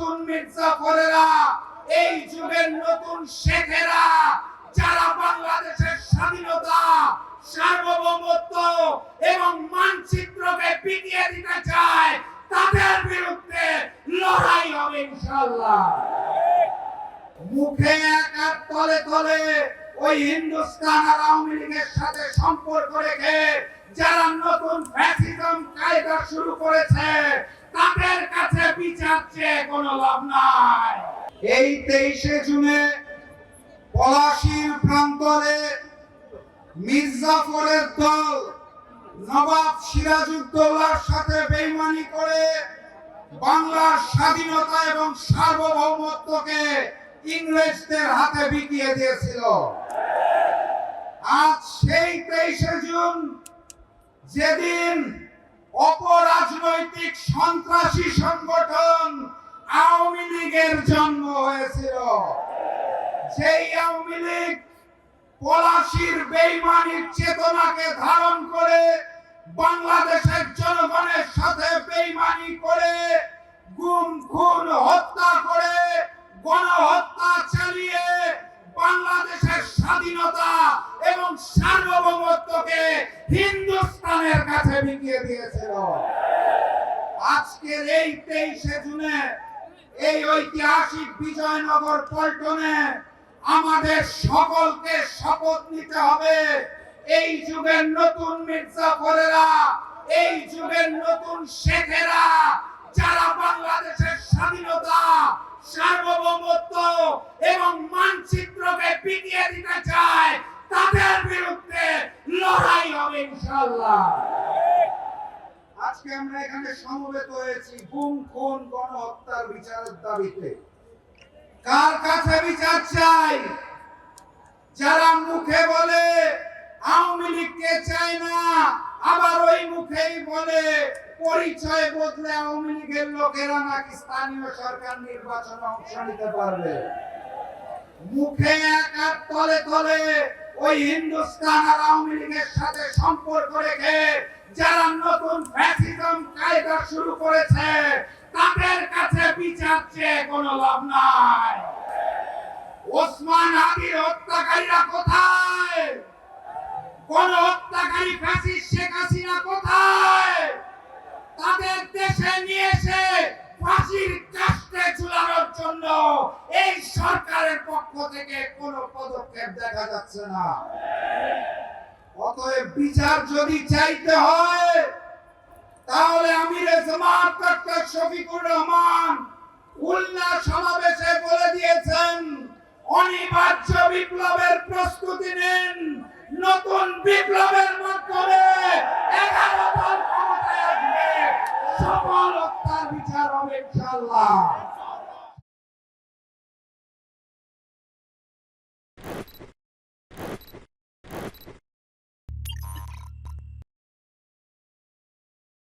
নতুন মির্জাফরেরা, এই যুগের নতুন শেখেরা, যারা বাংলাদেশের স্বাধীনতা, সার্বভৌমত্ব এবং মানচিত্রকে পিটিয়ে দিতে চায়, তাদের বিরুদ্ধে লড়াই হবে ইনশাআল্লাহ। মুখে এক আর তলে তলে ওই হিন্দুস্তান আর আওয়ামী লীগের সাথে সম্পর্ক রেখে যারা নতুন ফ্যাসিজম কায়দা শুরু করেছে, তাদের কাছে বিচার চেয়ে কোনো লাভ নাই। এই 23শে জুনে পলাশীর প্রান্তরে মির্জাফরের দল নবাব সিরাজউদ্দৌলার সাথে বেইমানি করে বাংলার স্বাধীনতা এবং সার্বভৌমত্বকে ইংরেজদের হাতে বিকিয়ে দিয়েছিল। আজ সেই 23শে জুন, যেদিন অপরাজনৈতিক সন্ত্রাসী সংগঠন আওয়ামী লীগের জন্ম হয়েছিল, সেই আওয়ামী লীগ পলাশীর বেইমানির চেতনাকে ধারণ করে বাংলাদেশের জনগণের সাথে বেইমানি করে গুম খুন হত্যা করে গণহত্যা চালিয়ে বাংলাদেশের স্বাধীনতা এবং সার্বভৌমত্বকে হিন্দুস্তানের কাছে বিকিয়ে দিয়েছিল। আজকের এই 23শে জুনে এই ঐতিহাসিক বিজয়নগর পল্টনে আমাদের সকলকে শপথ নিতে হবে, এই যুগের নতুন মির্জাফরেরা, এই যুগের নতুন শেখেরা, যারা বাংলাদেশের স্বাধীনতা, সার্বভৌমত্ব এবং মানচিত্রকে পিটিয়ে দিতে চায়, তাদের বিরুদ্ধে লড়াই হবে ইনশাআল্লাহ। আজকে আমরা এখানে সমবেত হয়েছি গুম খুন গণহত্যার বিচারের দাবিতে। কার কাছে বিচার চাই? যারা মুখে বলে আওয়ামী লীগকে চায় না, আবার ওই মুখেই বলে পরিচয় বদলে আওয়ামী লীগের লোকেরা নাকি স্থানীয় সরকার নির্বাচনে অংশ নিতে পারবে। মুখে এক আর তলে তলে ওই হিন্দুস্তান আর আওয়ামী লীগের সাথে সম্পর্ক রেখে যারা নতুন ফ্যাসিজম কায়দা শুরু করেছে, তাদের কাছে বিচার চেয়ে কোনো লাভ নাই। ওসমান হাদির হত্যাকারীরা কোথায়? গণহত্যাকারী ফ্যাসিস্ট শেখ হাসিনা কোথায়? তাদের দেশে নিয়ে এসে ফাঁসির কাস্টে ঝুলানোর জন্য এই সরকারের পক্ষ থেকে কোনো পদক্ষেপ দেখা যাচ্ছে না। অতএব বিচার যদি চাইতে হয়, তাহলে আমিরে জামাত ডক্টর শফিকুর রহমান খুলনা সমাবেশে বলে দিয়েছেন, অনিবার্য বিপ্লবের প্রস্তুতি নিন। নতুন বিপ্লবের মাধ্যমে 11 দল ক্ষমতায় আসবে, সকল হত্যার বিচার হবে ইনশাআল্লাহ।